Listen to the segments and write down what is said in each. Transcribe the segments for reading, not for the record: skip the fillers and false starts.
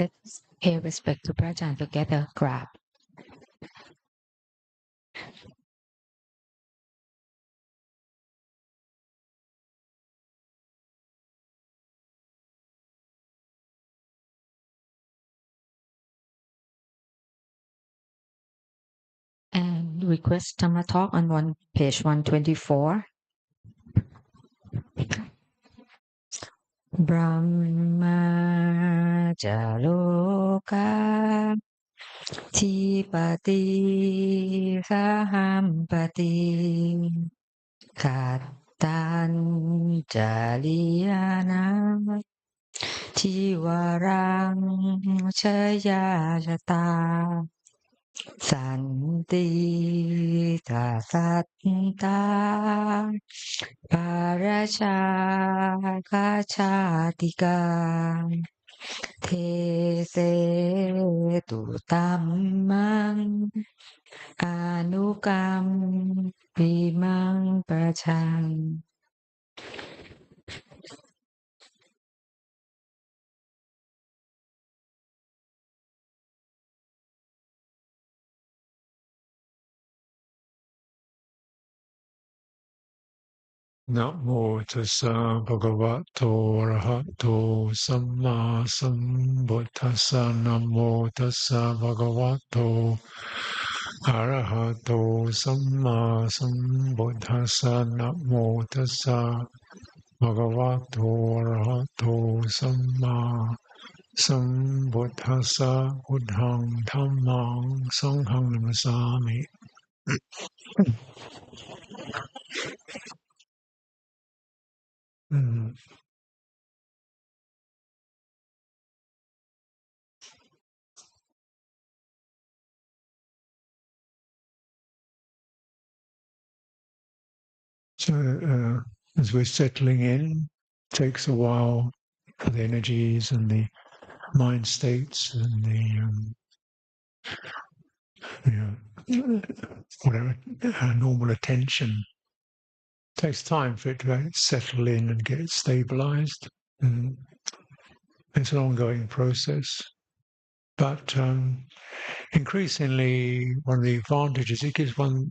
Let's pay respect to Prajan together. Grab. And request Dhamma talk on page 124. Brahma Jaloka Tipati Sahampati Katan Jaliyana Jiwarang Chayajata Santi Tasatta Parasha Kachatika Te Se Tu Tammang Anukam Bimang Prachang. Namo tassa bhagavato arahato samma sambuddhassa. Namo tassa bhagavato arahato samma sambuddhassa. Namo tassa bhagavato arahato samma sambuddhassa. Buddhang dhammang sanghang namasami. Mm. So as we're settling in, takes a while for the energies and the mind states and the whatever normal attention. Takes time for it to settle in and get stabilized. And it's an ongoing process. But increasingly, one of the advantages, it gives one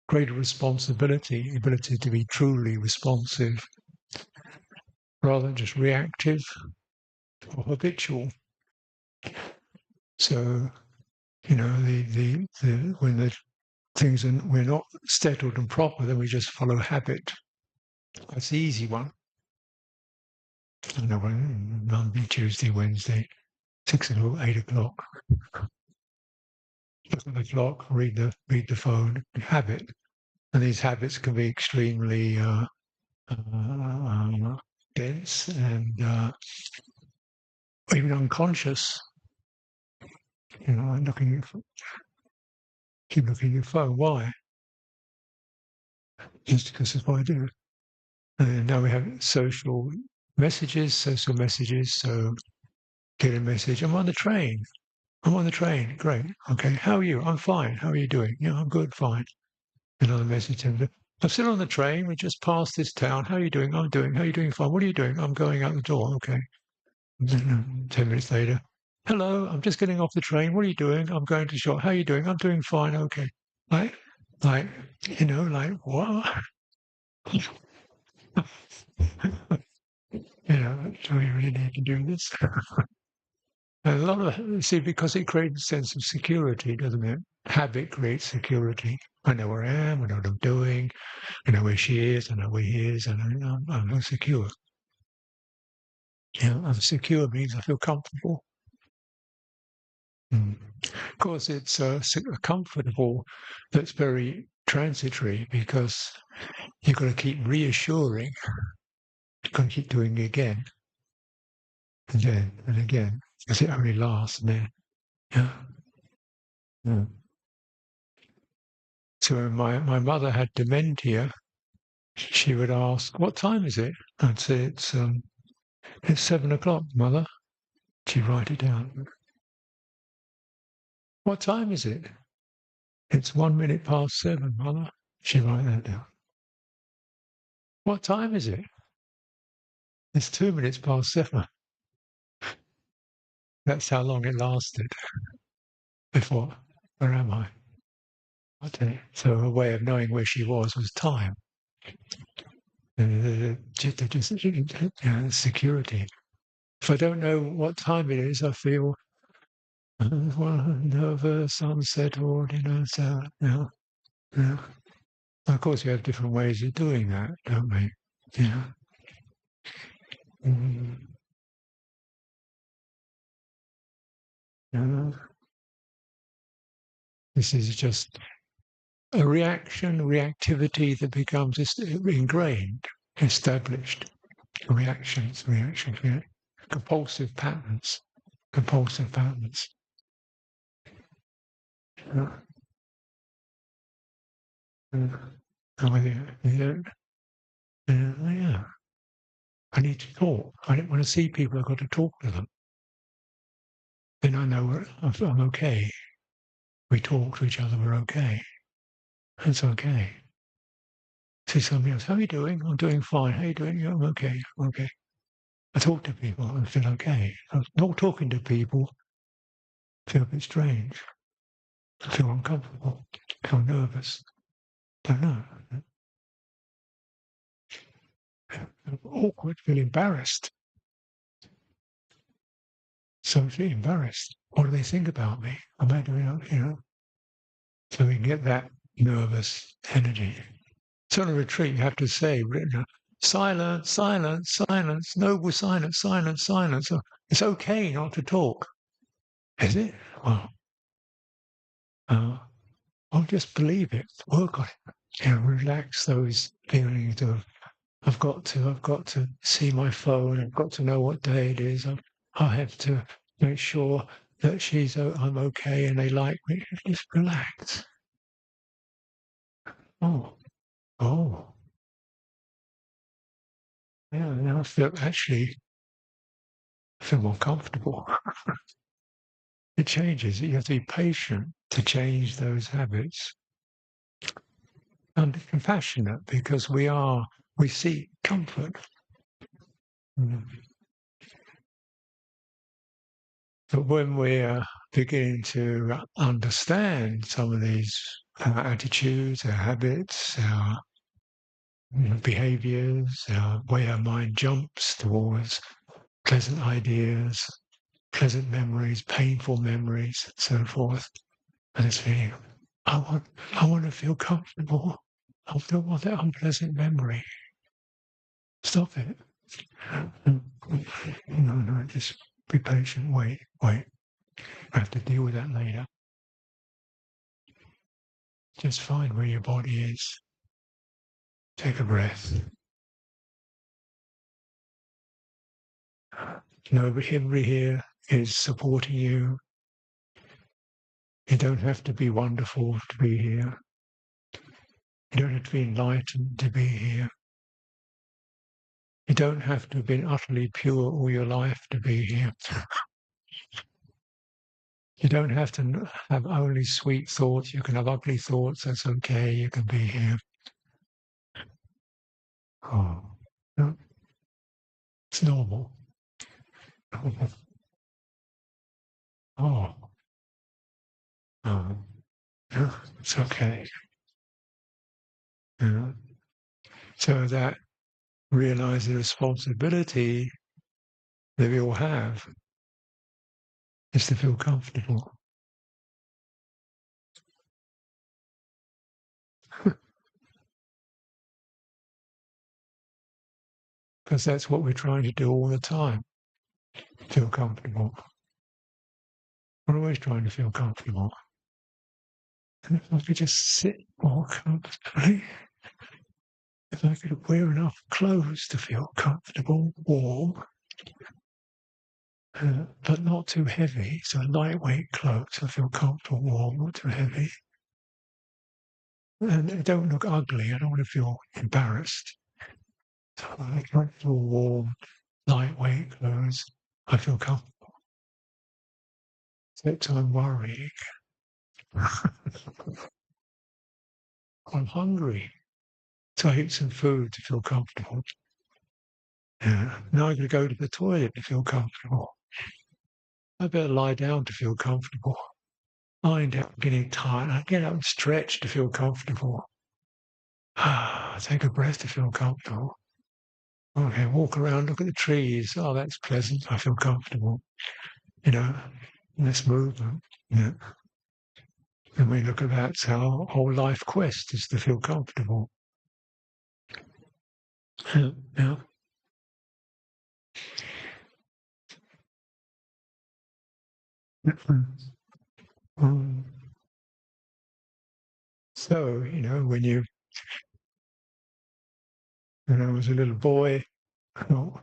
greater responsibility, ability to be truly responsive rather than just reactive or habitual. So, the when the things are, we're not settled and proper, then we just follow habit. That's the easy one. I know when Monday, Tuesday, Wednesday, 6 o'clock, 8 o'clock. Look at the clock, read the phone, habit. And these habits can be extremely dense and even unconscious. Like keep looking at your phone. Why? Just because that's what I do. And now we have social messages. So get a message. I'm on the train. Great. Okay. How are you? I'm fine. How are you doing? Yeah, I'm good. Fine. Another message. I'm still on the train. We just passed this town. How are you doing? I'm doing. How are you doing? Fine. What are you doing? I'm going out the door. Okay. 10 minutes later. Hello. I'm just getting off the train. What are you doing? I'm going to the shop. How are you doing? I'm doing fine. Okay. Like, like, what? Do we really need to do this? A lot of because it creates a sense of security, doesn't it? Habit creates security. I know where I am. I know what I'm doing. I know where she is. I know where he is. And I'm secure. I'm secure means I feel comfortable. Of course, it's comfortable. That's very transitory because you've got to keep reassuring. You've got to keep doing it again and again and again because it only lasts. And then, yeah. Yeah. So when my mother had dementia, she would ask, "What time is it?" I'd say, "It's 7 o'clock, mother." She'd write it down. "What time is it?" "It's 1 minute past 7, mother." She'd write that down. "What time is it?" "It's 2 minutes past 7." That's how long it lasted before. Where am I? Okay. So a way of knowing where she was time. Just security. If I don't know what time it is, I feel nervous, unsettled, so, yeah. Of course, we have different ways of doing that, don't we? Yeah. Mm. Yeah. This is just a reactivity that becomes ingrained, established. Reactions, compulsive patterns. Yeah. Yeah. Yeah. I need to talk. I don't want to see people. I've got to talk to them. Then I know I'm okay. We talk to each other. We're okay. It's okay. See somebody else. How are you doing? I'm doing fine. How are you doing? Yeah, I'm okay. I'm okay. I talk to people. I feel okay. I'm not talking to people. I feel a bit strange. I feel uncomfortable. I feel nervous. Don't know. I feel awkward. Feel embarrassed. Socially embarrassed. What do they think about me? Am I doing? So we can get that nervous energy. So on a retreat, you have to say, silence, silence, silence, noble silence, silence, silence. So it's okay not to talk. Is it? Well, I'll just believe it, work on it, relax those feelings of I've got to see my phone. I've got to know what day it is. I have to make sure that I'm okay and they like me. Just relax. Oh, oh, yeah. Now I feel more comfortable. It changes. You have to be patient to change those habits and compassionate because we seek comfort. Mm. But when we're beginning to understand some of these attitudes, our habits, our behaviors, our way our mind jumps towards pleasant ideas, pleasant memories, painful memories, and so forth, and it's feeling, I want to feel comfortable. I don't want that unpleasant memory. Stop it. No, just be patient. Wait. I have to deal with that later. Just find where your body is. Take a breath. Everybody here is supporting you. You don't have to be wonderful to be here. You don't have to be enlightened to be here. You don't have to have been utterly pure all your life to be here. You don't have to have only sweet thoughts. You can have ugly thoughts. That's okay. You can be here. Oh, no, it's normal. Oh, oh, yeah, it's okay. Yeah. So that realize the responsibility that we all have is to feel comfortable. Because that's what we're trying to do all the time. Feel comfortable. We're always trying to feel comfortable. And if I could just sit more comfortably, if I could wear enough clothes to feel comfortable, warm, but not too heavy, so lightweight clothes, I feel comfortable, warm, not too heavy. And they don't look ugly, I don't want to feel embarrassed. So I feel warm, lightweight clothes, I feel comfortable. Except I'm worrying. I'm hungry. So I eat some food to feel comfortable. Yeah. Now I'm going to go to the toilet to feel comfortable. I better lie down to feel comfortable. Lying down, getting tired. I get up and stretch to feel comfortable. Take a breath to feel comfortable. Okay, walk around, look at the trees. Oh, that's pleasant. I feel comfortable. Less movement. Yeah. And we look at that's our whole life quest is to feel comfortable. Yeah. So, when I was a little boy, I thought,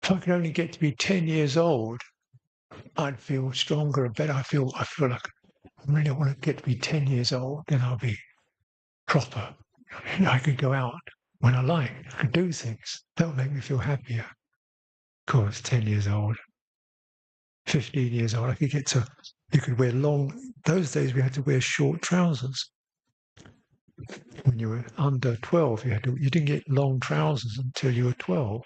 if I could only get to be 10 years old, I'd feel stronger and better. I feel like I really want to get to be 10 years old, then I'll be proper. I could go out when I like. I could do things. That would make me feel happier. Of course, 10 years old, 15 years old, you could wear those days we had to wear short trousers. When you were under 12, you didn't get long trousers until you were 12.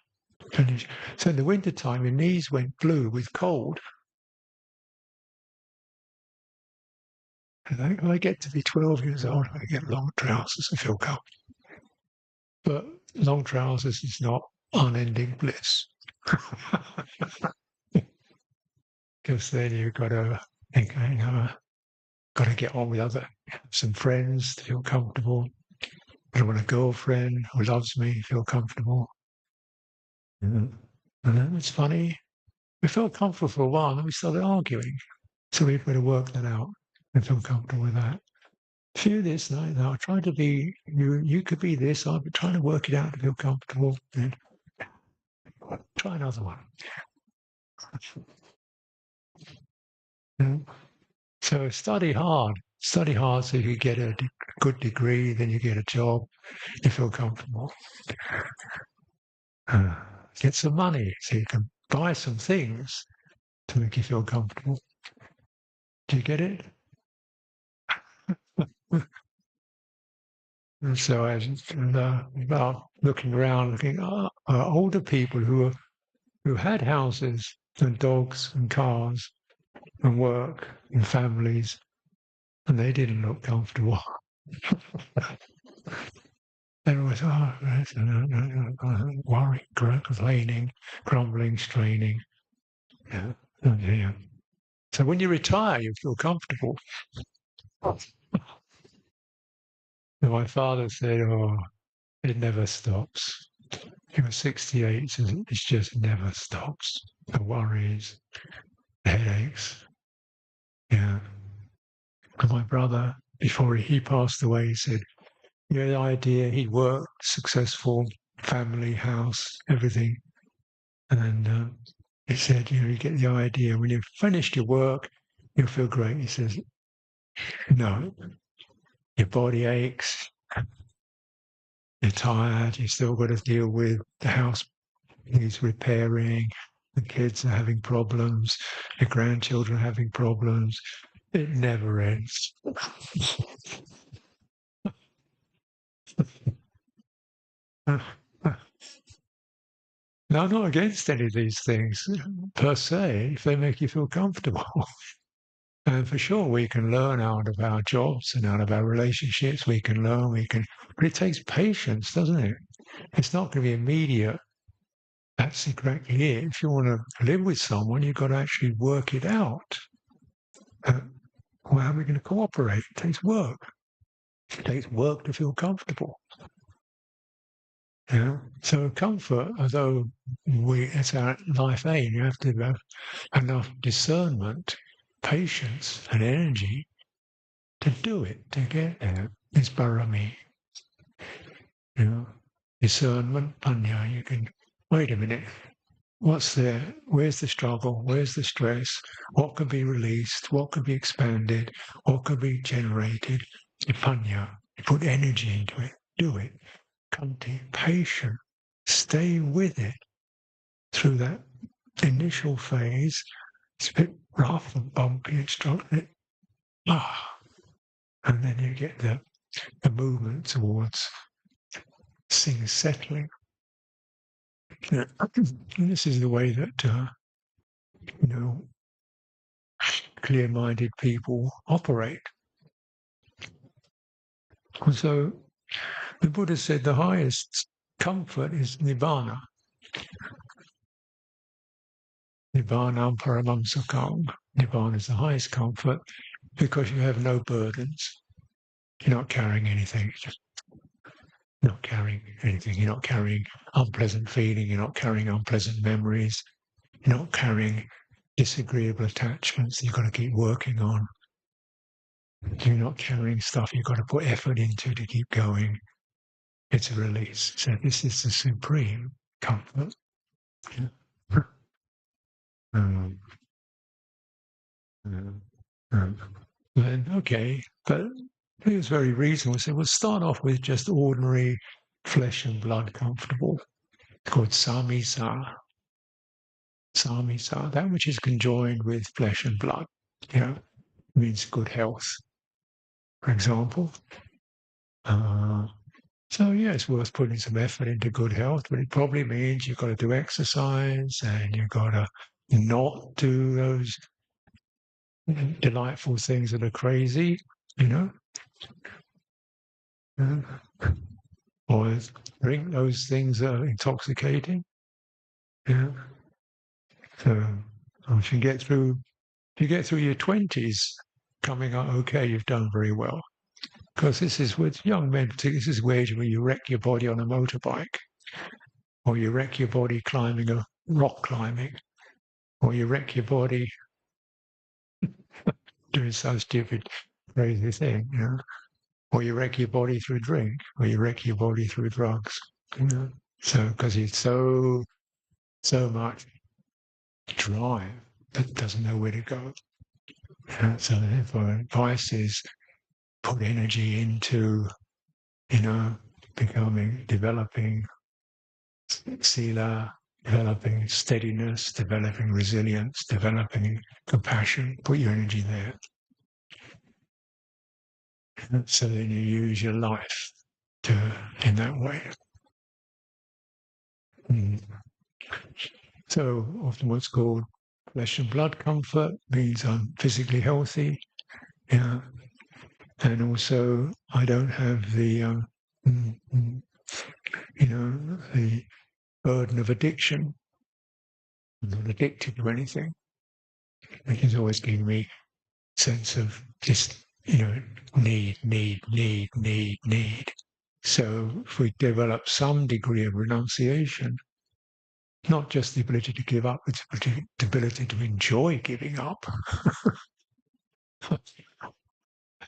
So in the wintertime, your knees went blue with cold. And I get to be 12 years old, I get long trousers and feel comfortable. But long trousers is not unending bliss. Because then you've got to think, got to get on with some friends to feel comfortable. I want a girlfriend who loves me, feel comfortable. And then it's funny. We felt comfortable for a while, and then we started arguing. So we've got to work that out and feel comfortable with that. Feel this, no, I try to be, you could be this, I'm trying to work it out to feel comfortable. And try another one. So study hard so you get a good degree, then you get a job, you feel comfortable. Get some money so you can buy some things to make you feel comfortable. Do you get it? And so I was looking around, looking at older people who had houses and dogs and cars and work and families, and they didn't look comfortable. Everyone was, worrying, complaining, grumbling, straining. Yeah. Oh, yeah. So when you retire, you feel comfortable. And my father said, "Oh, it never stops." He was 68, so it just never stops. The worries, the headaches. Yeah. And my brother, before he passed away, said, the idea, he worked, successful, family, house, everything. And he said, you get the idea. When you've finished your work, you'll feel great. He says, no, your body aches, you're tired, you still got to deal with the house needs repairing, the kids are having problems, your grandchildren are having problems. It never ends. Now, I'm not against any of these things per se, if they make you feel comfortable. And for sure, we can learn out of our jobs and out of our relationships. But it takes patience, doesn't it? It's not going to be immediate. That's exactly it. If you want to live with someone, you've got to actually work it out. Well, how are we going to cooperate? It takes work. It takes work to feel comfortable. Yeah. So comfort, although it's our life aim, you have to have enough discernment, patience, and energy to do it, to get there. It's parami. Discernment, panya. You can wait a minute. What's there? Where's the struggle? Where's the stress? What can be released? What can be expanded? What can be generated? Panya. You put energy into it. Do it. Kanti, patient. Stay with it through that initial phase. It's a bit rough and bumpy and strong. And then you get the movement towards things settling. And this is the way that clear-minded people operate. And so the Buddha said the highest comfort is nibbana. Nibbana paramam sukham. Nibbana is the highest comfort because you have no burdens. You're not carrying anything. Just not carrying anything. You're not carrying unpleasant feeling. You're not carrying unpleasant memories. You're not carrying disagreeable attachments that you've got to keep working on. You're not carrying stuff you've got to put effort into to keep going. It's a release. So this is the supreme comfort. Yeah. Um, then, okay, but he was very reasonable. So we'll start off with just ordinary flesh and blood comfortable. It's called samisa. Samisa, that which is conjoined with flesh and blood, means good health, for example. So yeah, it's worth putting some effort into good health, but it probably means you've got to do exercise and you've got to not do those delightful things that are crazy, or drink those things that are intoxicating. Yeah. So if you get through your 20s coming out okay, you've done very well. Because this is with young men, this is where you wreck your body on a motorbike, or you wreck your body climbing a rock climbing, or you wreck your body doing some stupid, crazy thing, or you wreck your body through drink, or you wreck your body through drugs, So because it's so much drive, but doesn't know where to go. So therefore, advice is put energy into, developing sila, developing steadiness, developing resilience, developing compassion. Put your energy there. So then you use your life in that way. So often what's called flesh and blood comfort means I'm physically healthy, and also I don't have the the burden of addiction. I'm not addicted to anything, which is always giving me a sense of just, need. So if we develop some degree of renunciation, not just the ability to give up, it's the ability to enjoy giving up.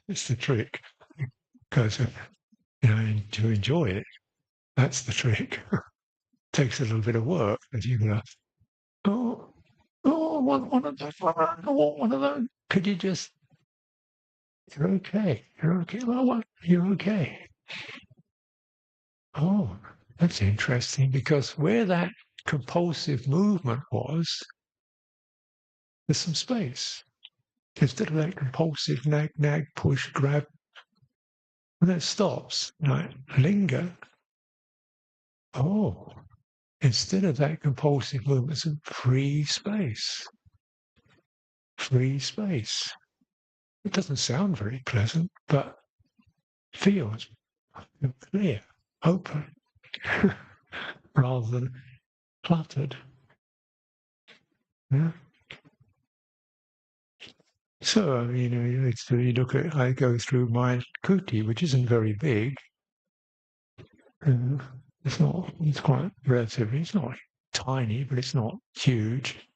It's the trick. Because, to enjoy it, that's the trick. Takes a little bit of work, but you're going to, I want one of those. I want one of those. Could you just, you're okay. You're okay. You're okay. Oh, that's interesting, because where that compulsive movement was, there's some space. Instead of that compulsive nag, push, grab, when that stops, linger. Oh, instead of that compulsive movement, it's a free space. Free space. It doesn't sound very pleasant, but feels clear, open, rather than cluttered. Yeah. So, you look at, I go through my kuti, which isn't very big. It's quite relatively, it's not tiny, but it's not huge.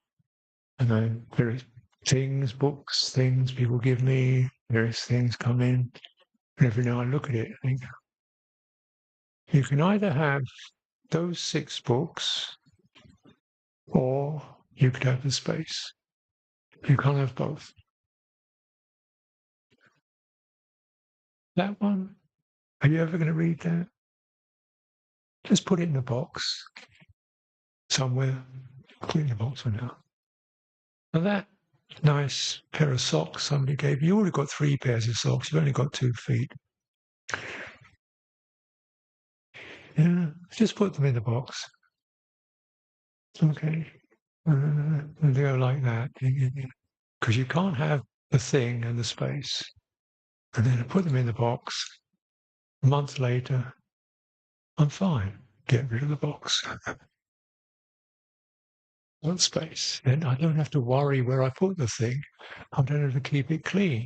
And then various things, books, things people give me, various things come in. And every now I look at it and think, you can either have those 6 books, or you could have the space. You can't have both. That one, are you ever going to read that? Just put it in a box somewhere. Put it in a box for now. And that nice pair of socks somebody gave you, already got 3 pairs of socks. You've only got 2 feet. Yeah, just put them in the box. Okay. And they go like that. because you can't have the thing and the space. And then I put them in the box. A month later, I'm fine. Get rid of the box. One space. Then I don't have to worry where I put the thing. I don't have to keep it clean.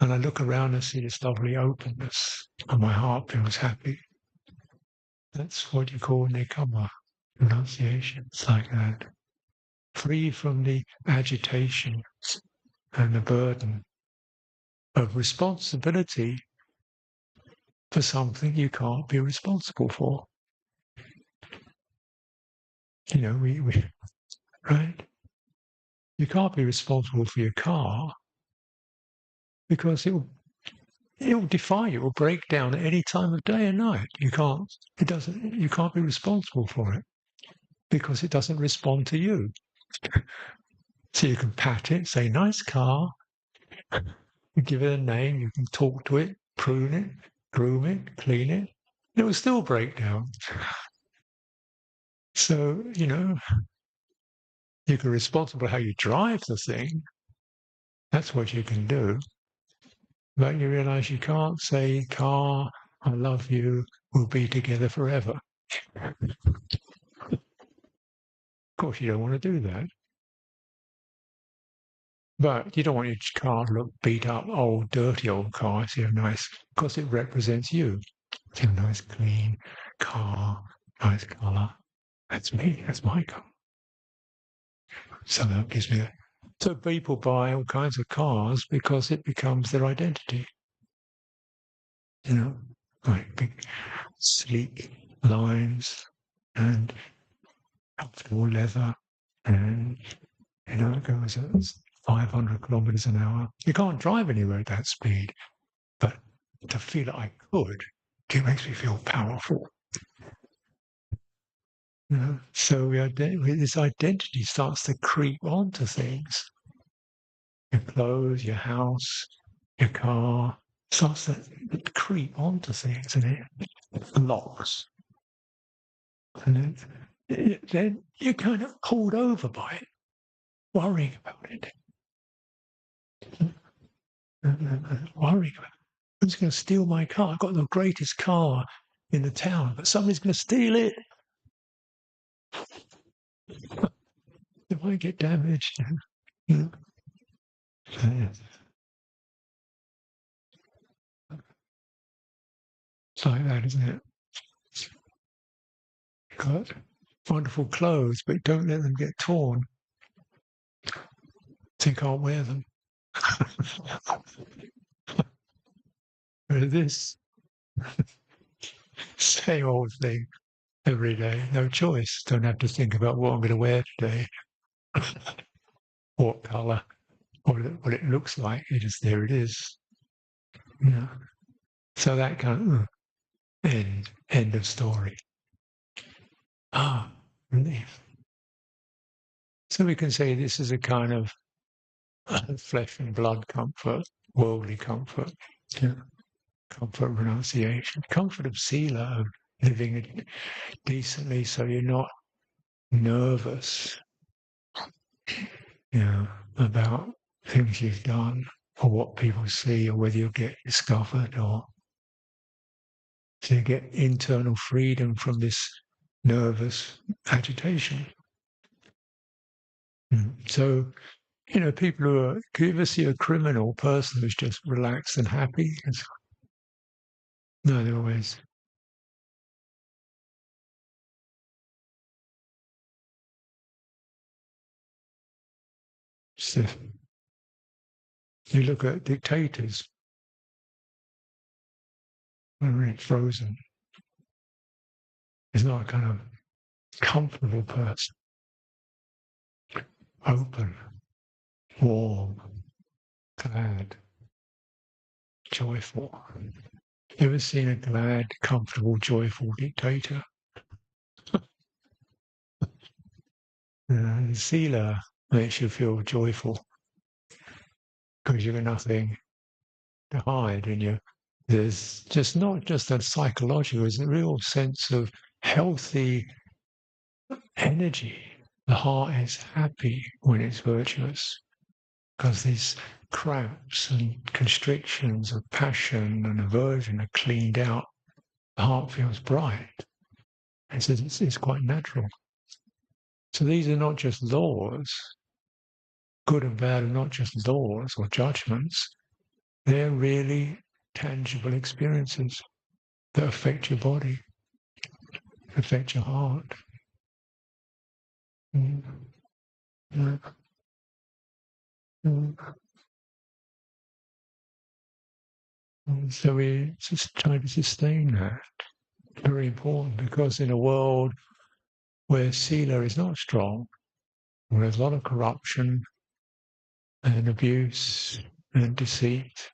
And I look around and see this lovely openness, and my heart feels happy. That's what you call nikama, renunciation. It's like that. Free from the agitation and the burden of responsibility for something you can't be responsible for. You know, we right? You can't be responsible for your car because it'll defy you, it will break down at any time of day and night. You can't be responsible for it because it doesn't respond to you. So you can pat it, say, nice car, you give it a name, you can talk to it, prune it, groom it, clean it, it will still break down. So, you know, you can be responsible for how you drive the thing. That's what you can do. But you realize you can't say, car, I love you, we'll be together forever. Of course, you don't want to do that. But you don't want your car to look beat up, old, dirty old car. It's nice, because it represents you. It's a nice, clean car, nice colour. That's me, that's my car. So that gives me that. So people buy all kinds of cars because it becomes their identity. You know, like big, sleek lines and comfortable leather, and you know, it goes at 500 kilometers an hour. You can't drive anywhere at that speed, but to feel that I could, it makes me feel powerful. You know, so this identity starts to creep onto things. Your clothes, your house, your car starts to creep onto things, and it locks. And then you're kind of pulled over by it, worrying about it. Worrying about it. Who's going to steal my car? I've got the greatest car in the town, but somebody's going to steal it. It might get damaged. You know? So, yeah. It's like that, isn't it? You've got wonderful clothes, but don't let them get torn. So you can't wear them. Whereas this, same old thing every day, no choice. Don't have to think about what I'm going to wear today, what colour, what it looks like. There it is. You know? So that kind of end of story. Relief. So we can say this is a kind of flesh and blood comfort, worldly comfort, comfort of renunciation, comfort of sila, of living decently so you're not nervous about things you've done or what people see or whether you'll get discovered, or so you get internal freedom from this nervous agitation. So, you know, people can you ever see a criminal person who's just relaxed and happy? No, they're always stiff. You look at dictators, they're really frozen. It's not a kind of comfortable person. Open, warm, glad, joyful. Ever seen a glad, comfortable, joyful dictator? Sila makes you feel joyful because you've got nothing to hide, and there's just not just a psychological, there's a real sense of healthy energy. The heart is happy when it's virtuous. because these cramps and constrictions of passion and aversion are cleaned out. The heart feels bright. It's quite natural. So these are not just laws. Good and bad are not just laws or judgments. They're really tangible experiences that affect your body, affect your heart. Mm. Mm. Mm. So we just try to sustain that. Very important, because in a world where sila is not strong, where there's a lot of corruption and abuse and deceit,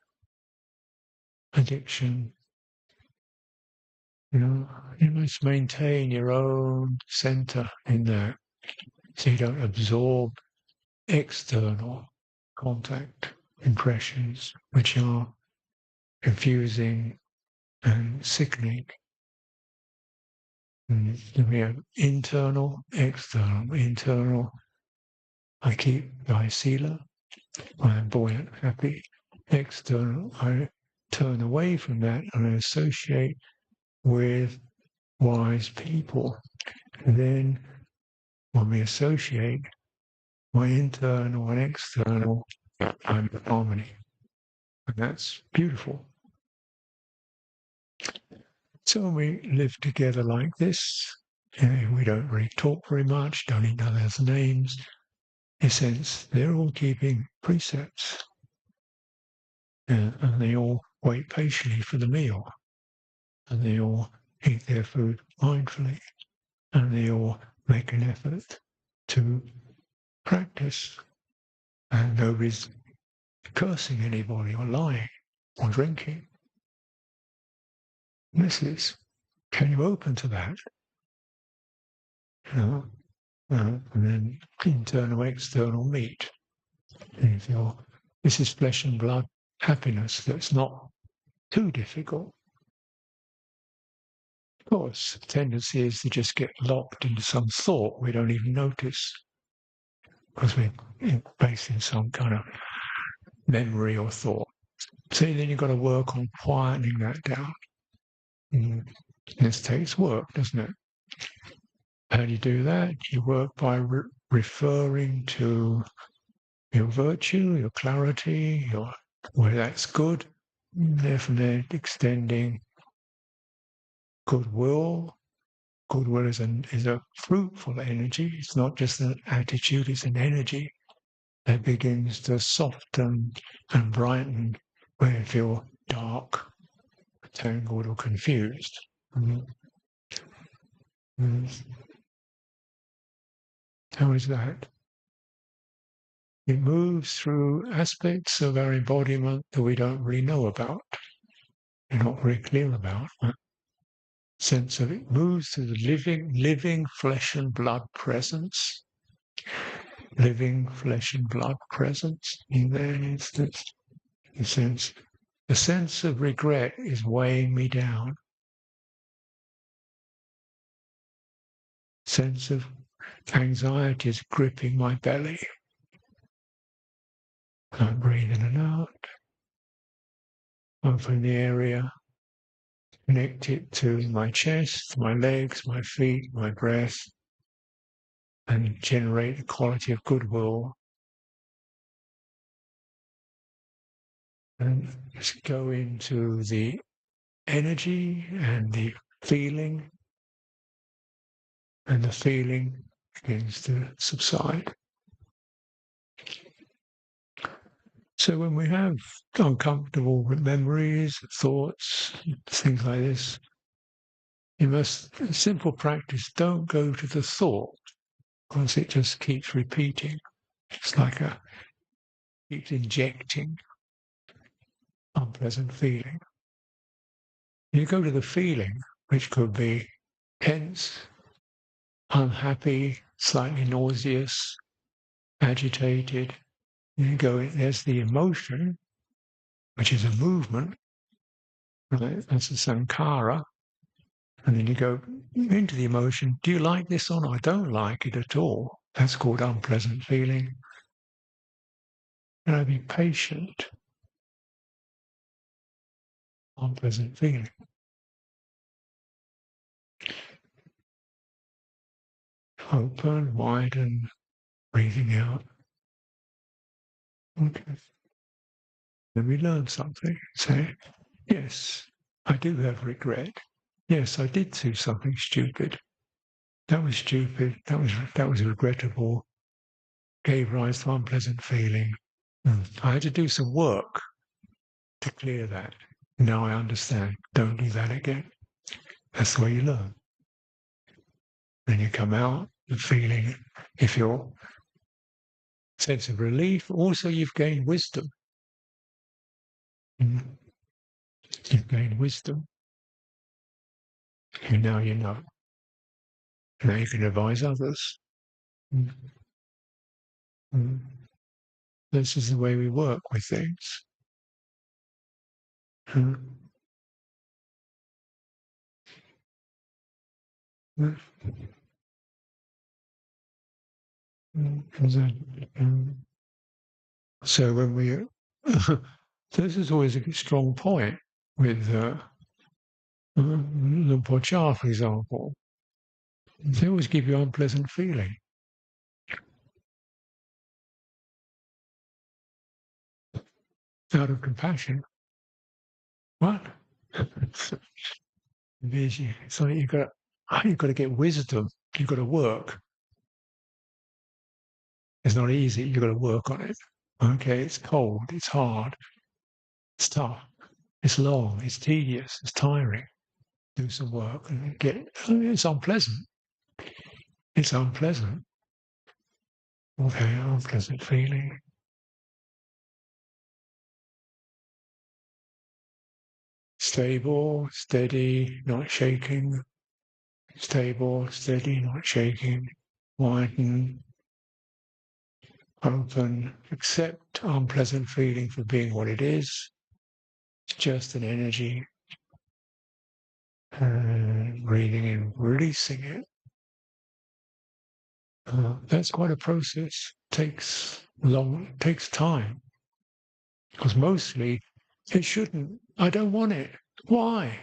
addiction, you must maintain your own center in that, so you don't absorb external contact impressions, which are confusing and sickening. And we have internal, external. Internal, I keep my sila, I am buoyant, happy. External, I turn away from that and I associate with wise people. And then when we associate, my internal and external, I'm in harmony. And that's beautiful. So when we live together like this, we don't really talk very much, don't even know their names. In a sense, they're all keeping precepts. And they all wait patiently for the meal. And they all eat their food mindfully. And they all make an effort to practice. And nobody's cursing anybody or lying or drinking. Can you open to that? And then internal, external meet. And you feel this is flesh and blood happiness that's not too difficult. Of course, the tendency is to just get locked into some thought we don't even notice, because we're based in some kind of memory or thought. So then you've got to work on quietening that down. This takes work, doesn't it? How do you do that? You work by referring to your virtue, your clarity, where that's good. From there, extending goodwill. Goodwill is a fruitful energy. It's not just an attitude, it's an energy that begins to soften and brighten when you feel dark, tangled or confused. How is that? It moves through aspects of our embodiment that we don't really know about. We're not very clear about. Sense of it moves through the living flesh and blood presence. Living flesh and blood presence. In that instance, the sense of regret is weighing me down. Sense of anxiety is gripping my belly. I breathe in and out. Open the area. Connect it to my chest, my legs, my feet, my breath, and generate a quality of goodwill. And just go into the energy and the feeling, and the feeling begins to subside. So when we have uncomfortable memories, thoughts, things like this, you must, simple practice, don't go to the thought, because it just keeps repeating. It's like keeps injecting unpleasant feeling. You go to the feeling, which could be tense, unhappy, slightly nauseous, agitated. You go, there's the emotion, which is a movement, right? That's a sankhara. And then you go into the emotion. Do you like this or not? I don't like it at all. That's called unpleasant feeling. Can I be patient? Unpleasant feeling. Open, widen, breathing out. Okay. Then we learn something. Say, yes, I do have regret. Yes, I did do something stupid. That was stupid. That was regrettable. Gave rise to unpleasant feeling. I had to do some work to clear that. Now I understand. Don't do that again. That's the way you learn. Then you come out feeling, if you're sense of relief, also you've gained wisdom. You've gained wisdom. And now you know. Now you can advise others. This is the way we work with things. So when we, this is always a strong point with Luangpor, for example. They always give you unpleasant feeling. Out of compassion. What? So you've got to get wisdom. You've got to work. It's not easy. You've got to work on it. Okay, it's cold. It's hard. It's tough. It's long. It's tedious. It's tiring. Do some work and it's unpleasant. It's unpleasant. Okay, unpleasant feeling. Stable, steady, not shaking. Stable, steady, not shaking. Widen, open, accept unpleasant feeling for being what it is. It's just an energy. And breathing in, releasing it. That's quite a process. Takes time. Because mostly it shouldn't. I don't want it. Why?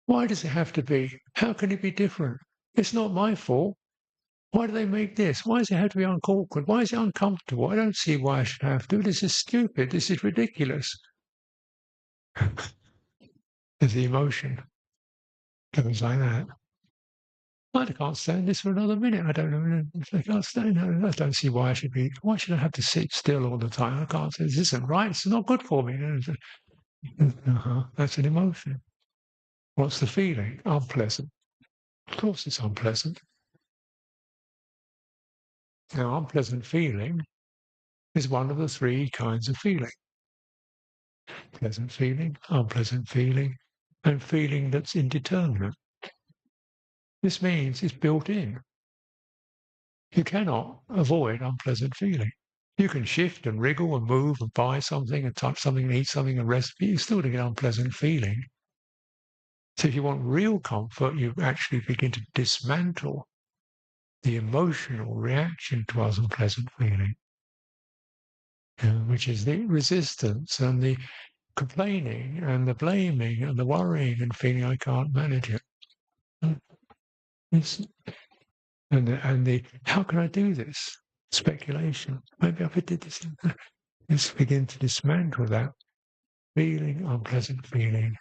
Why does it have to be? How can it be different? It's not my fault. Why do they make this? Why does it have to be awkward? Why is it uncomfortable? I don't see why I should have to. This is stupid. This is ridiculous. There's the emotion. Goes like that. I can't stand this for another minute. I don't know. I can't stand it. I don't see why I should be. Why should I have to sit still all the time? I can't say this isn't right. It's not good for me. That's an emotion. What's the feeling? Unpleasant. Of course, it's unpleasant. Now, unpleasant feeling is one of the three kinds of feeling: pleasant feeling, unpleasant feeling, and feeling that's indeterminate. This means it's built in. You cannot avoid unpleasant feeling. You can shift and wriggle and move and buy something and touch something and eat something and rest, but you still get an unpleasant feeling. So if you want real comfort, you actually begin to dismantle the emotional reaction to unpleasant feeling, which is the resistance and the complaining and the blaming and the worrying and feeling I can't manage it. And the how can I do this? Speculation. Maybe if I did this. Let's begin to dismantle that feeling, unpleasant feeling.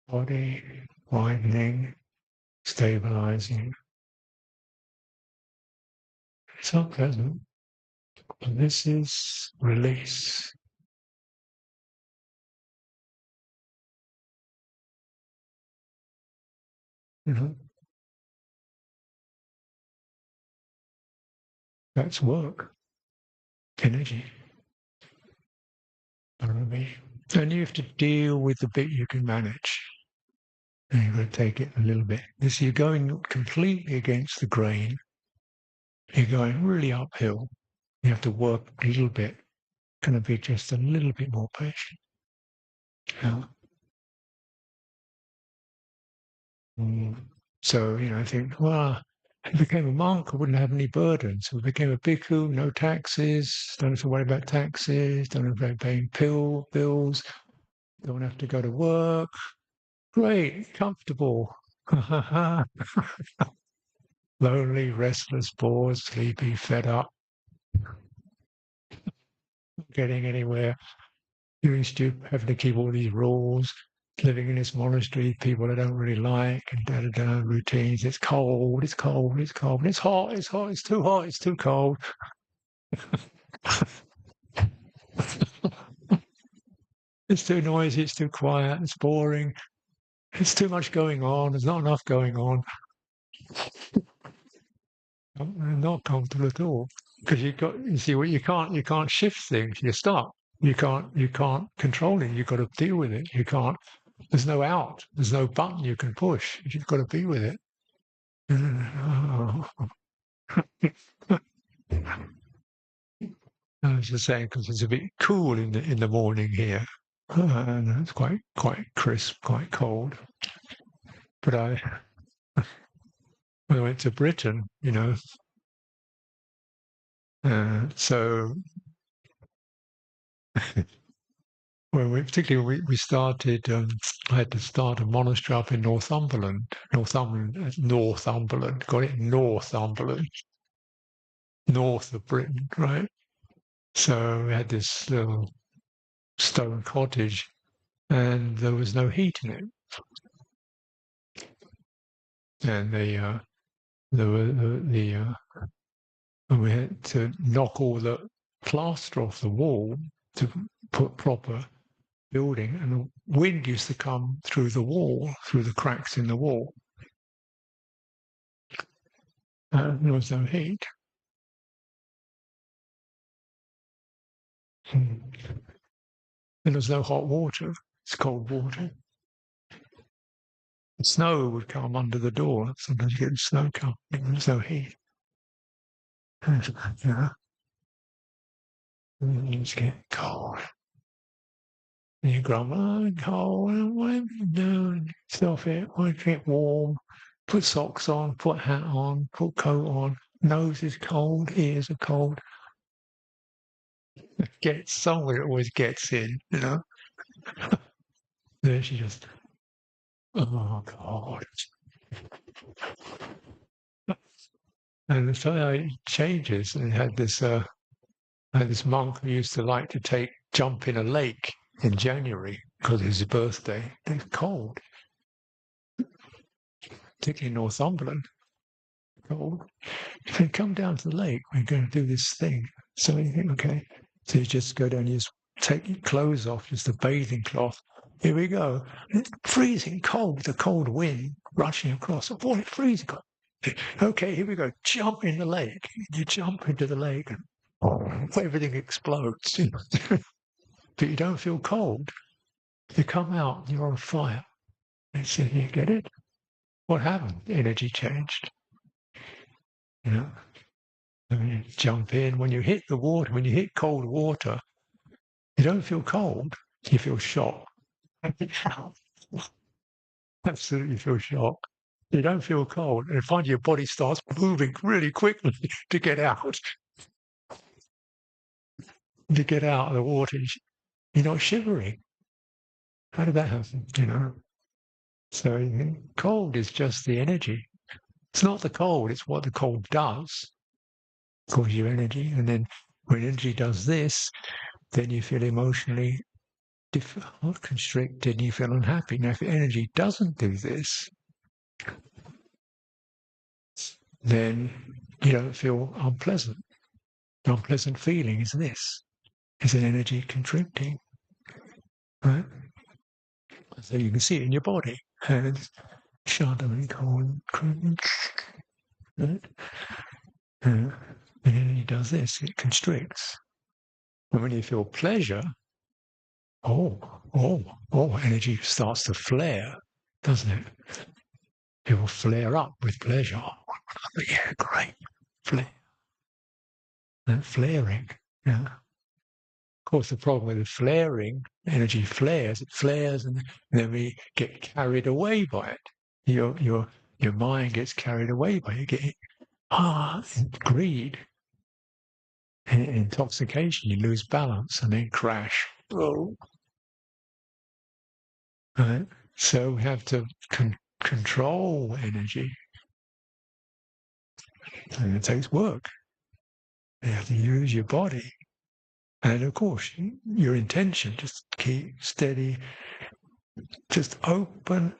Body widening, stabilizing. It's unpleasant. And this is release. That's work, energy. And you have to deal with the bit you can manage. And you've got to take it a little bit. This you're going completely against the grain. You're going really uphill. You have to work a little bit. Going to be just a little bit more patient. Yeah. So, I think, well, If I became a monk, I wouldn't have any burdens. If I became a bhikkhu, no taxes, don't have to worry about taxes, don't have to pay bills, don't have to go to work. Great, comfortable. Lonely, restless, bored, sleepy, fed up, not getting anywhere, doing stupid, having to keep all these rules, living in this monastery, people I don't really like, and da-da-da, routines. It's cold, it's cold, it's cold, it's hot, it's hot, it's too hot, it's too cold. It's too noisy, it's too quiet, it's boring, it's too much going on, there's not enough going on. I'm not comfortable at all. Because you see what you can't shift things, you're stuck. You can't control it, you've got to deal with it. There's no out, there's no button you can push. You've got to be with it. I was just saying because it's a bit cool in the morning here, and it's quite crisp, quite cold. But when I went to Britain, so particularly we started. I had to start a monastery up in Northumberland. Northumberland, got it, Northumberland, north of Britain, right? So we had this little stone cottage, and there was no heat in it, and and we had to knock all the plaster off the wall to put proper building, and the wind used to come through the wall, through the cracks in the wall. There was no heat. And there was no hot water. It's cold water. The snow would come under the door. Sometimes you get snow coming. There's no heat. Yeah. It's getting cold. And you grumble, oh, I'm cold. What am I doing? Stop it. I want to get warm. Put socks on, put hat on, put coat on. Nose is cold, ears are cold. Somewhere it always gets in, Then she just, oh God. And so it changes. And I had this monk who used to like to jump in a lake in January because it was his birthday. It's cold, particularly in Northumberland. Cold. He said, come down to the lake. We're going to do this thing. So you think, okay. So you just go down, you just take your clothes off, just a bathing cloth. Here we go. And it's freezing cold with a cold wind rushing across. Oh, it's freezing cold. Okay, here we go. Jump in the lake. You jump into the lake and everything explodes. But you don't feel cold. You come out, you're on fire. And so you get it? What happened? Energy changed. I mean, jump in. When you hit the water, when you hit cold water, you don't feel cold. You feel shock. Absolutely feel shock. You don't feel cold. And find your body starts moving really quickly to get out. To get out of the water. You're not shivering. How did that happen? So cold is just the energy. It's not the cold, it's what the cold does. It causes you energy. And then when energy does this, then you feel emotionally constricted and you feel unhappy. Now, if energy doesn't do this, then you don't feel unpleasant. The unpleasant feeling is this. Is an energy constricting. Right? So you can see it in your body. And sharply cold. Right? And energy does this, it constricts. And when you feel pleasure, energy starts to flare, doesn't it? It will flare up with pleasure. Oh, yeah, great. Flare. That flaring. Yeah. Of course, the problem with the flaring, energy flares, it flares, and then we get carried away by it. Your mind gets carried away by it. greed, intoxication, you lose balance and then crash. Oh. Right? So we have to control energy, and it takes work. You have to use your body. And of course, your intention, just keep steady, just open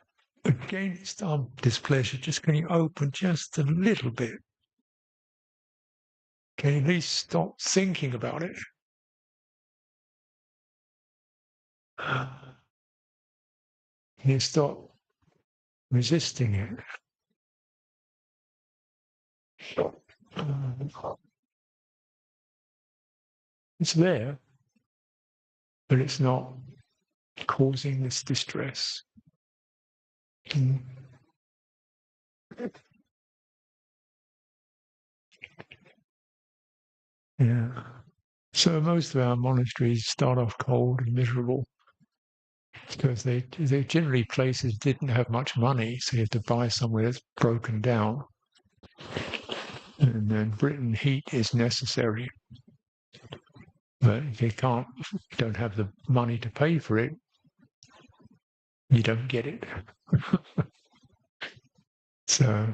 against our displeasure. Just can you open just a little bit? Can you at least stop thinking about it? Can you stop resisting it? It's there, but it's not causing this distress. Yeah. So most of our monasteries start off cold and miserable because they generally places didn't have much money, so you have to buy somewhere that's broken down. And in Britain, heat is necessary. But if you don't have the money to pay for it, you don't get it. So,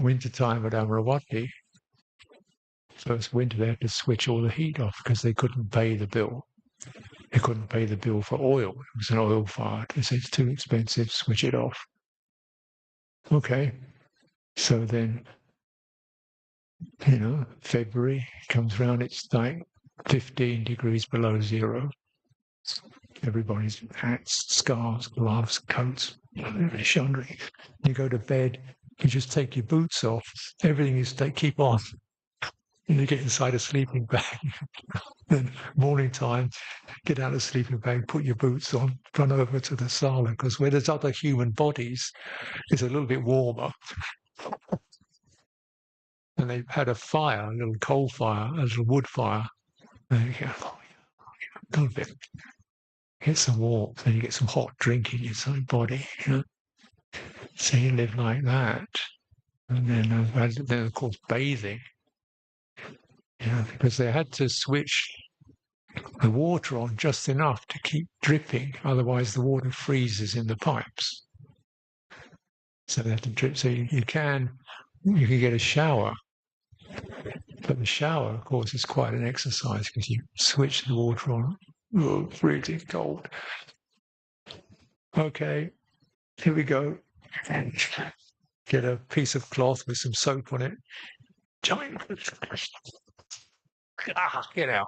winter time at Amaravati, first winter they had to switch all the heat off because they couldn't pay the bill. They couldn't pay the bill for oil. It was an oil fire. They said it's too expensive, switch it off. Okay. So then, February comes round, it's like 15 degrees below zero. Everybody's hats, scarves, gloves, coats, shundering. You go to bed, you just take your boots off. Everything you keep on. And you get inside a sleeping bag. Then morning time, get out of the sleeping bag, put your boots on, run over to the sala, because where there's other human bodies, it's a little bit warmer. And they've had a fire, a little coal fire, a little wood fire. And you go, a little bit. Get some warmth, and you get some hot drink in your own body. So you live like that. And then of course, bathing. Because they had to switch the water on just enough to keep dripping, otherwise the water freezes in the pipes. So they have to drip. So you can get a shower, but the shower, of course, is quite an exercise because you switch the water on. Oh, really cold. Okay, here we go. Get a piece of cloth with some soap on it. Get out.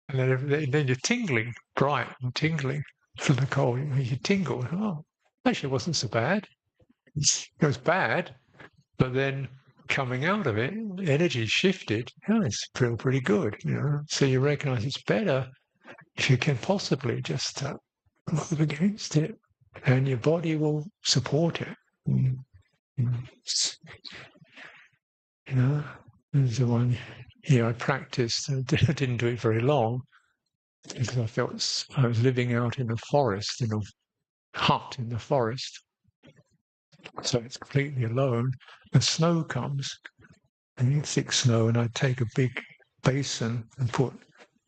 And then you're tingling, bright and tingling from the cold. You tingle. Oh, actually, it wasn't so bad. It was bad, but then coming out of it, energy shifted. It's feel pretty good. So you recognise it's better if you can possibly just move against it, and your body will support it. There's the one here I practiced. I didn't do it very long because I felt I was living out in a forest, in a hut in the forest. So it's completely alone. The snow comes, and thick snow, and I'd take a big basin and put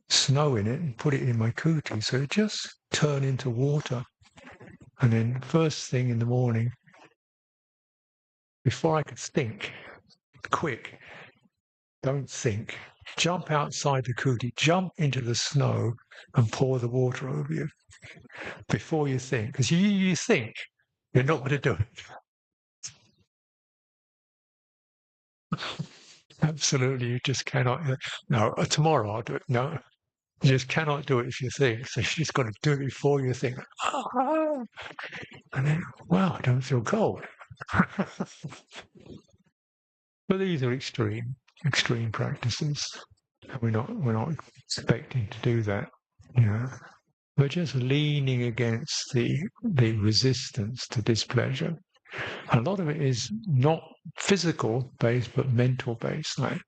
snow in it and put it in my kuti, so it just turned into water. And then first thing in the morning, before I could think, quick, don't think, jump outside the kuti, jump into the snow and pour the water over you before you think. Because you think, you're not going to do it. Absolutely, you just cannot. No, tomorrow I'll do it. No, you just cannot do it if you think. So you just got to do it before you think. And then, wow, I don't feel cold. But these are extreme practices. We're not expecting to do that. We're just leaning against the resistance to displeasure. A lot of it is not physical based, but mental based. Like,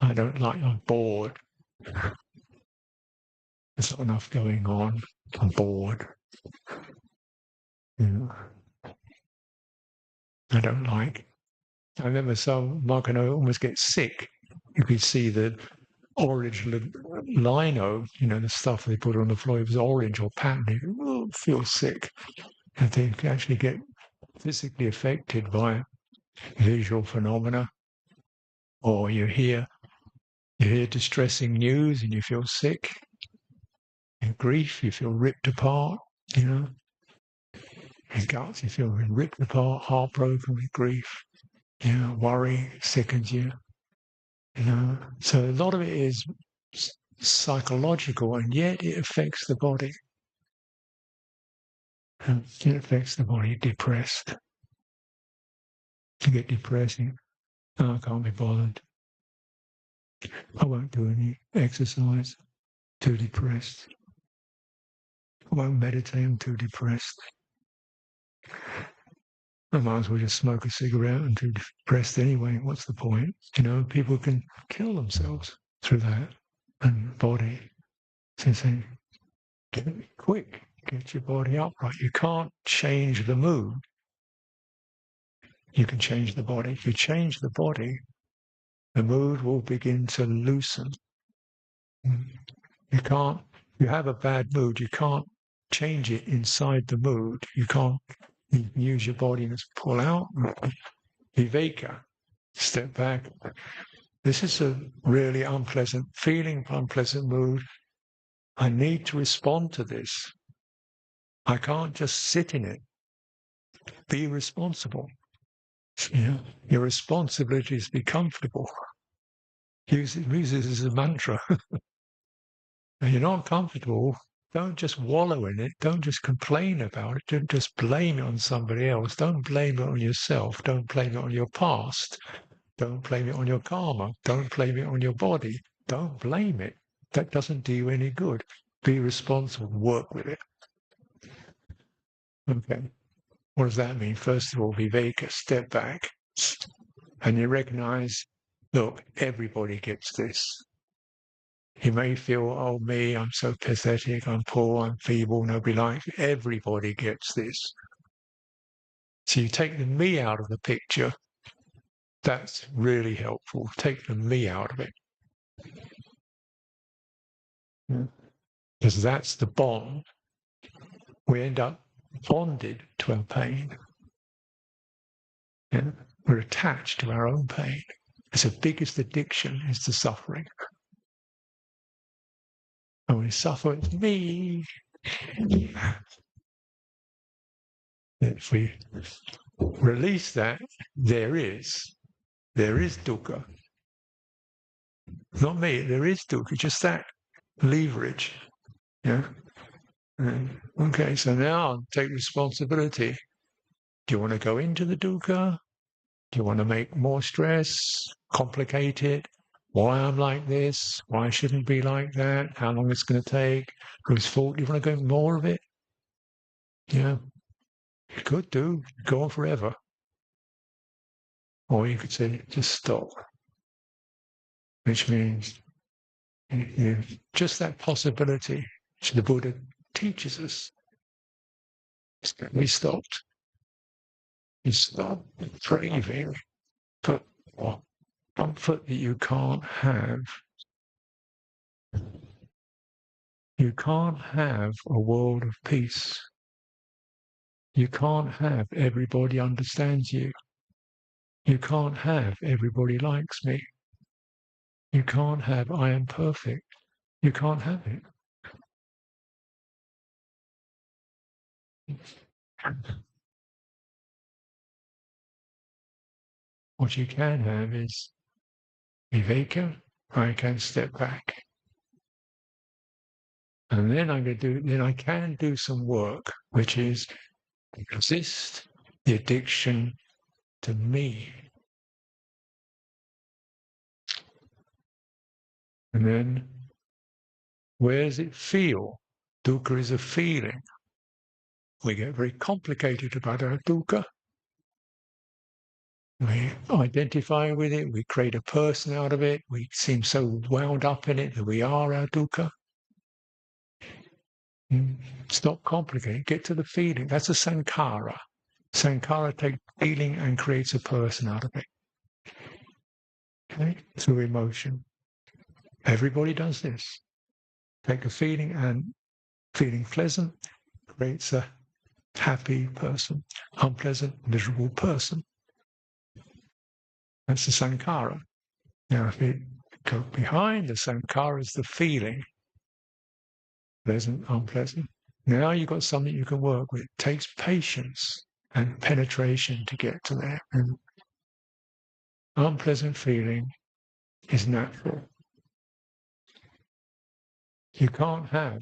I don't like, I'm bored. There's not enough going on. I'm bored. You know, I don't like. I remember Mark and I almost get sick. You could see the orange lino, the stuff they put on the floor, it was orange or patterned. You feel sick. And they can actually get physically affected by visual phenomena, or you hear distressing news and you feel sick. In grief, you feel ripped apart, In guts, you feel ripped apart, heartbroken with grief. Worry sickens you. So a lot of it is psychological, and yet it affects the body. It affects the body. Depressed. You get depressing. Oh, I can't be bothered. I won't do any exercise. Too depressed. I won't meditate. I'm too depressed. I might as well just smoke a cigarette. I'm too depressed anyway. What's the point? People can kill themselves through that. And body. So saying, get it quick. Get your body upright. You can't change the mood. You can change the body. If you change the body, the mood will begin to loosen. You can't, you have a bad mood, you can't change it inside the mood. You can't use your body to pull out. Viveka, step back. This is a really unpleasant feeling, unpleasant mood. I need to respond to this. I can't just sit in it. Be responsible. Your responsibility is to be comfortable. Use this as a mantra. If you're not comfortable, don't just wallow in it. Don't just complain about it. Don't just blame it on somebody else. Don't blame it on yourself. Don't blame it on your past. Don't blame it on your karma. Don't blame it on your body. Don't blame it. That doesn't do you any good. Be responsible. Work with it. Okay. What does that mean? First of all, viveka, step back. And you recognize, look, everybody gets this. You may feel, oh, me, I'm so pathetic, I'm poor, I'm feeble, nobody likes me. Everybody gets this. So you take the me out of the picture. That's really helpful. Take the me out of it. Because that's the bond. We end up bonded to our pain. We're attached to our own pain. It's the biggest addiction is the suffering. And we suffer, it's me. If we release that, there is dukkha. Not me, there is dukkha, just that leverage. Okay, so now I'll take responsibility. Do you want to go into the dukkha? Do you want to make more stress, complicate it? Why I'm like this? Why I shouldn't be like that? How long it's going to take? Whose fault? Do you want to go more of it? Yeah. You could do. Go on forever. Or you could say, just stop. Which means just that possibility, which the Buddha teaches us. We stopped. You stop craving for comfort that you can't have. You can't have a world of peace. You can't have everybody understands you. You can't have everybody likes me. You can't have I am perfect. You can't have it. What you can have is viveka. I can step back. And then I can do some work, which is resist the addiction to me. And then where does it feel? Dukkha is a feeling. We get very complicated about our dukkha. We identify with it, we create a person out of it, we seem so wound up in it that we are our dukkha. Stop complicating. Get to the feeling. That's a sankhara. Sankhara takes feeling and creates a person out of it. Okay? Through emotion. Everybody does this. Take a feeling, and feeling pleasant creates a happy person. Unpleasant, miserable person. That's the sankhara. Now, if you go behind the sankhara is the feeling. Pleasant, unpleasant. Now you've got something you can work with. It takes patience and penetration to get to there. And unpleasant feeling is natural. You can't have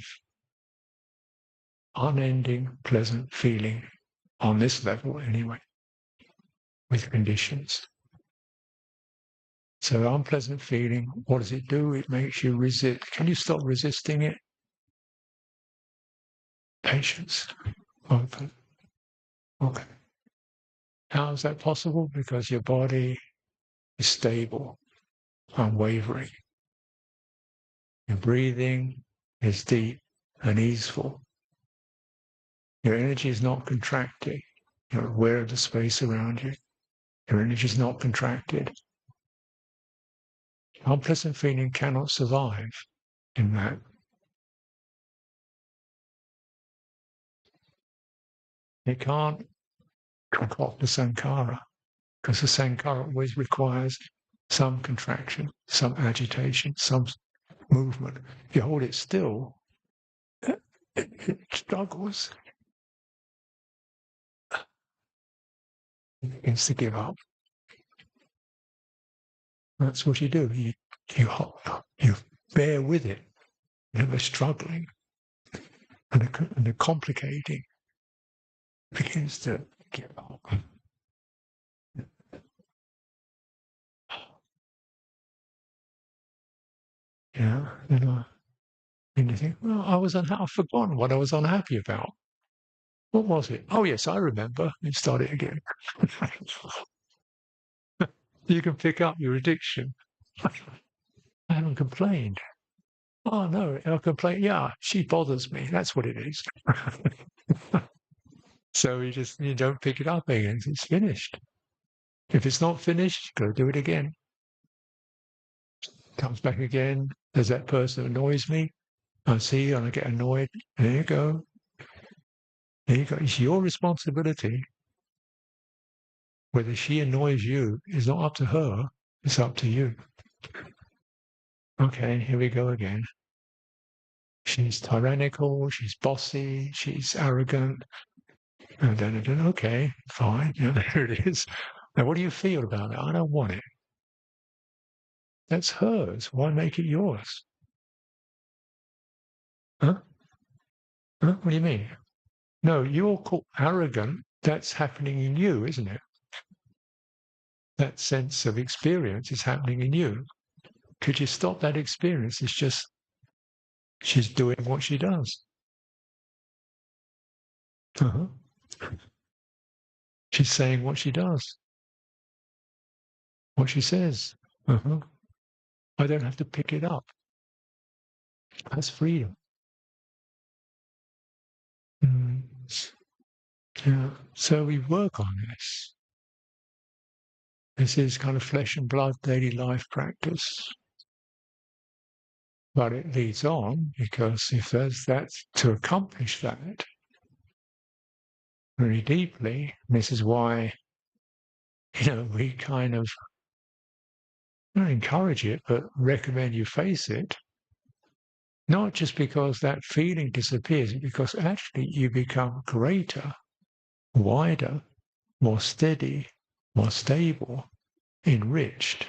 unending pleasant feeling on this level anyway, with conditions. So unpleasant feeling, what does it do? It makes you resist. Can you stop resisting it? Patience. Open. Okay. How is that possible? Because your body is stable, unwavering. Your breathing is deep and easeful. Your energy is not contracting. You're aware of the space around you. Your energy is not contracted. Unpleasant feeling cannot survive in that. It can't concoct the sankhara, because the sankhara always requires some contraction, some agitation, some movement. If you hold it still, it struggles. It begins to give up. That's what you do. You bear with it, never struggling, and the complicating begins to give up. Yeah, and you think, well, I've forgotten what I was unhappy about. What was it? Oh yes, I remember. And start it again. You can pick up your addiction. I haven't complained. Oh no, I complain. Yeah, she bothers me. That's what it is. So you don't pick it up again. It's finished. If it's not finished, you got to do it again. Comes back again. There's that person that annoys me. I see you and I get annoyed. There you go. There you go. It's your responsibility. Whether she annoys you is not up to her. It's up to you. Okay, here we go again. She's tyrannical, she's bossy, she's arrogant. And then, okay, fine. Yeah, there it is. Now, what do you feel about it? I don't want it. That's hers. Why make it yours? Huh? Huh? What do you mean? No, you're called arrogant. That's happening in you, isn't it? That sense of experience is happening in you. Could you stop that experience? It's just she's doing what she does. Uh-huh. She's saying what she does, what she says. Uh-huh. I don't have to pick it up. That's freedom. Mm. Yeah. So we work on this. This is kind of flesh and blood daily life practice. But it leads on because if there's that to accomplish that very deeply, this is why, we kind of not encourage it, but recommend you face it. Not just because that feeling disappears, because actually you become greater, wider, more steady, more stable, enriched.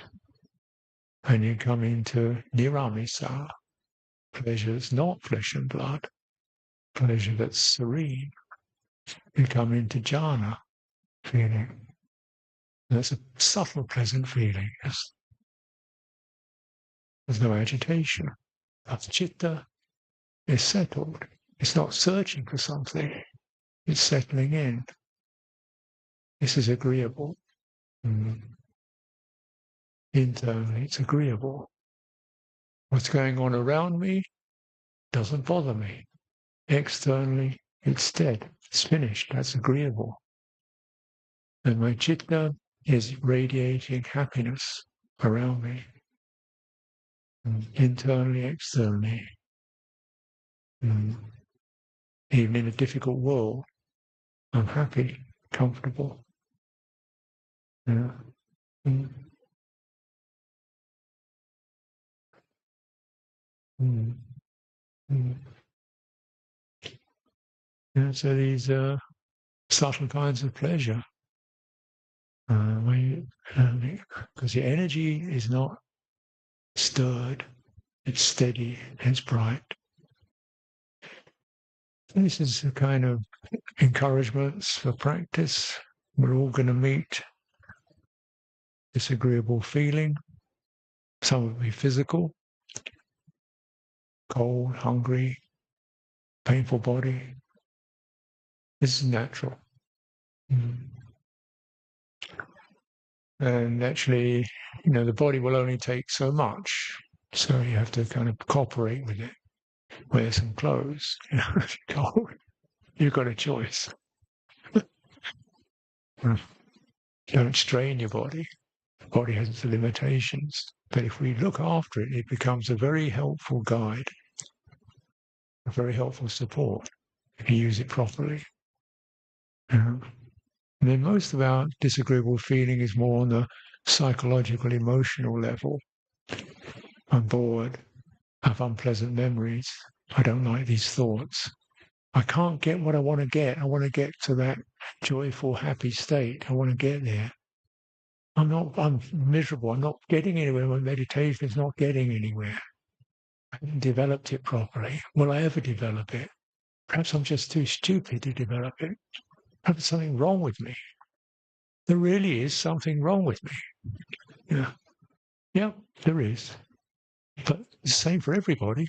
And you come into Niramisa, pleasures not flesh and blood, pleasure that's serene. You come into jhana, feeling. That's a subtle, pleasant feeling. There's no agitation. That citta is settled. It's not searching for something. It's settling in. This is agreeable. Internally, it's agreeable. What's going on around me doesn't bother me. externally, it's dead. It's finished. That's agreeable. And my citta is radiating happiness around me, internally, externally. Even in a difficult world, I'm happy, comfortable. Yeah. Mm. Mm. Mm. Yeah, so these subtle kinds of pleasure, because the energy is not stirred, it's steady, it's bright. This is the kind of encouragements for practice. We're all going to meet disagreeable feeling. Some will be physical, cold, hungry, painful body. This is natural. And actually, the body will only take so much. So you have to kind of cooperate with it. Wear some clothes. If you're cold, you've got a choice. Don't strain your body. The body has its limitations. But if we look after it, it becomes a very helpful guide, a very helpful support if you use it properly. And then most of our disagreeable feeling is more on the psychological, emotional level. I'm bored. I have unpleasant memories. I don't like these thoughts. I can't get what I want to get. I want to get to that joyful, happy state. I want to get there. I'm miserable. I'm not getting anywhere. My meditation is not getting anywhere. I haven't developed it properly. Will I ever develop it? Perhaps I'm just too stupid to develop it. Perhaps there's something wrong with me. There really is something wrong with me. Yeah. Yeah, there is. But it's the same for everybody.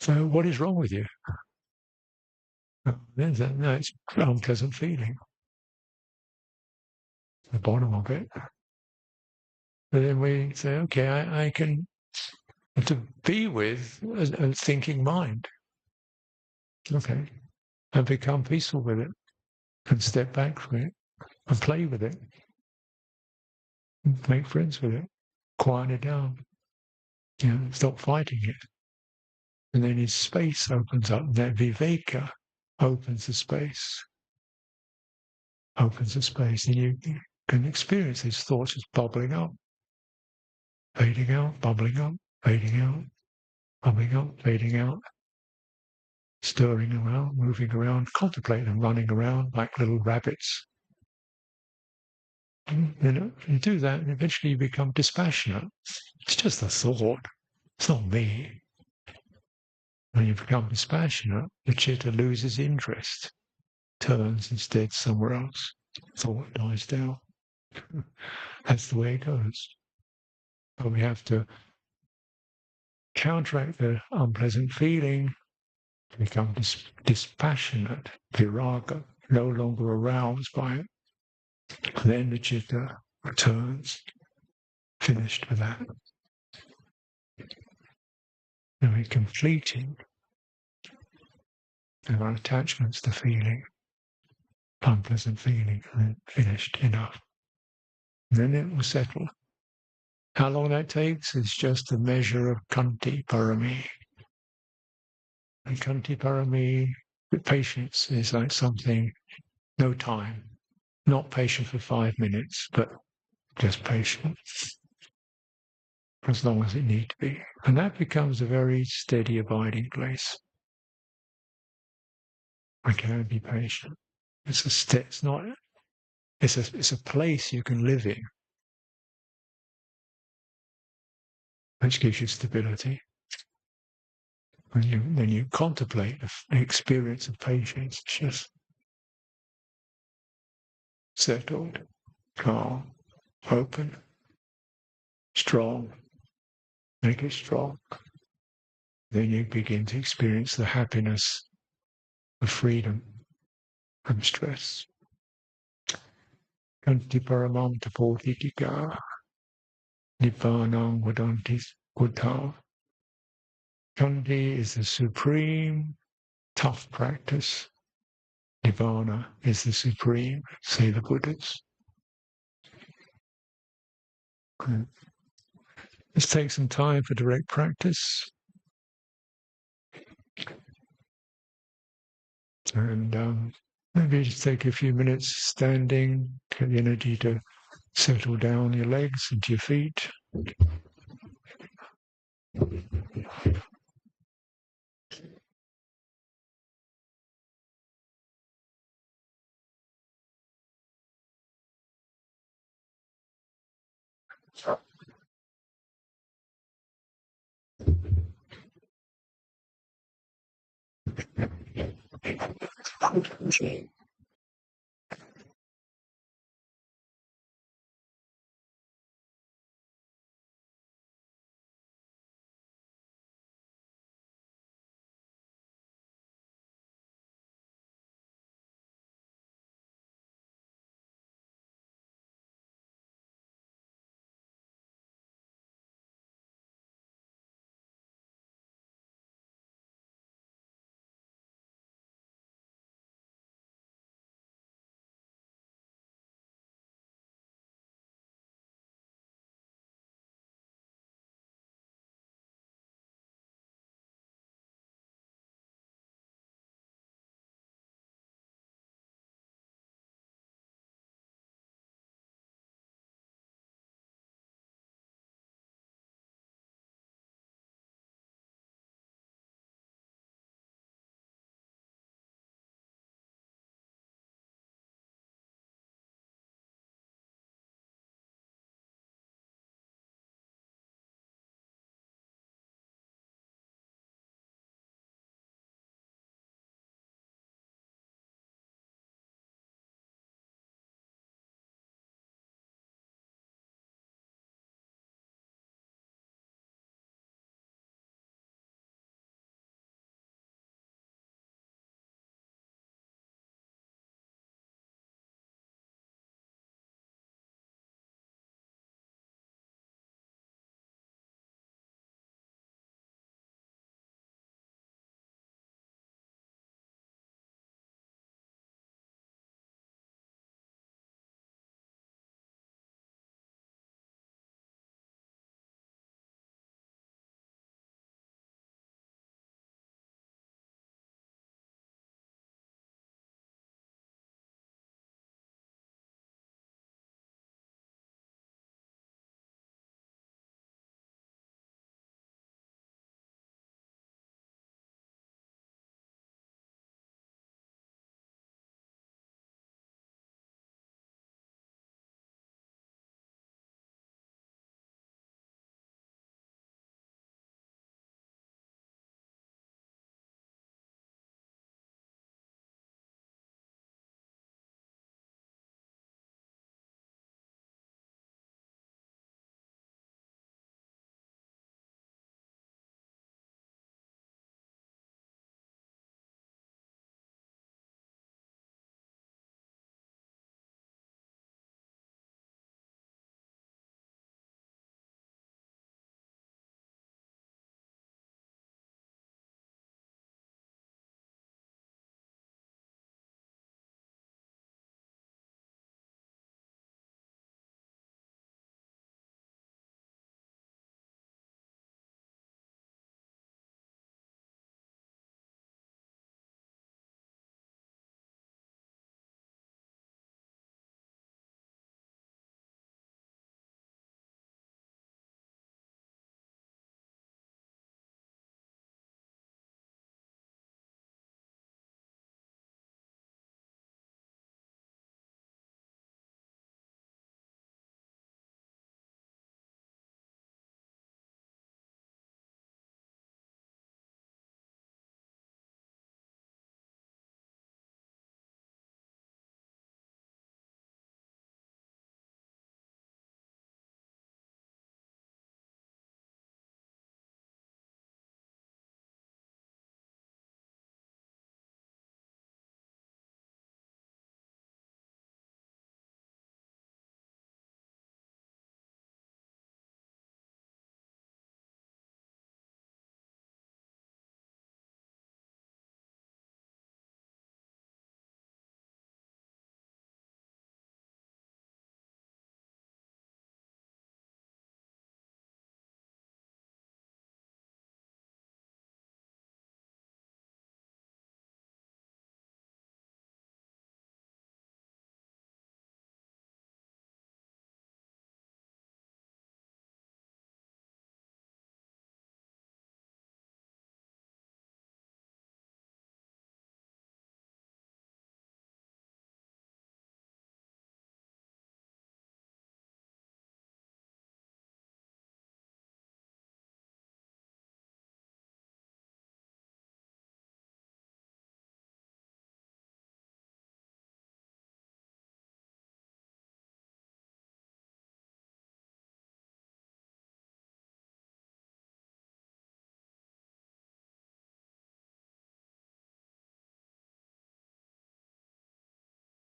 So what is wrong with you? No, it's an unpleasant feeling. The bottom of it. But then we say, okay, I can to be with a thinking mind. Okay. And become peaceful with it and step back from it and play with it. Make friends with it. Quiet it down. Stop fighting it. And then his space opens up. That viveka opens the space. Opens the space. And you can experience these thoughts just bubbling up, fading out, bubbling up, fading out, bubbling up, fading out, stirring around, moving around, contemplating them running around like little rabbits. You do that, and eventually you become dispassionate. It's just a thought. It's not me. When you become dispassionate, the citta loses interest, turns instead somewhere else. Thought dies down. That's the way it goes. But we have to counteract the unpleasant feeling, become dispassionate, viraga, no longer aroused by it. Then the citta returns, finished with that. And we're completing our attachments to feeling, unpleasant feeling, and finished, enough. And then it will settle. How long that takes is just a measure of kanti parami. And kanti parami, patience is like something, no time, not patient for 5 minutes, but just patient for as long as it need to be. And that becomes a very steady abiding place. I can be patient. It's not. It's a place you can live in, which gives you stability. When you contemplate the experience of patience, it's just settled, calm, open, strong. Make it strong. Then you begin to experience the happiness of freedom from stress. Kanti paramam tapodhikika. Nibbanang vadanti buddha. Chandi is the supreme tough practice. Nibbana is the supreme, say the Buddhists. Okay. Let's take some time for direct practice. And maybe just take a few minutes standing, get the energy to settle down your legs into your feet.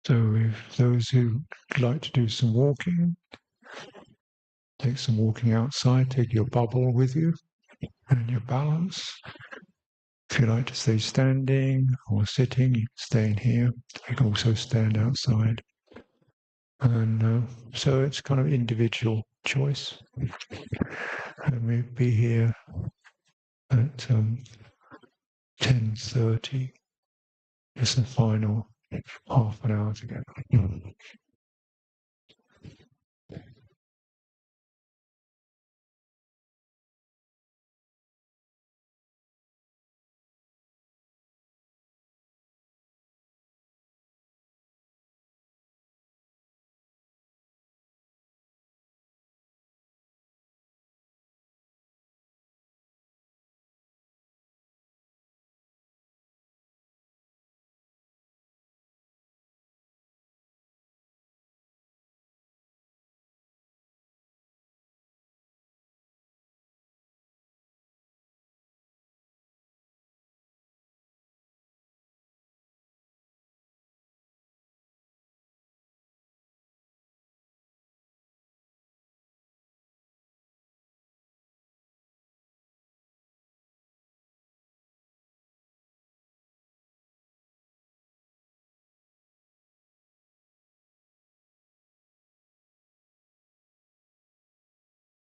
So if those who like to do some walking, take some walking outside, take your bubble with you and your balance. If you like to stay standing or sitting, you can stay in here. You can also stand outside. And so it's kind of individual choice. And we'll be here at 10:30. Just the final half an hour together.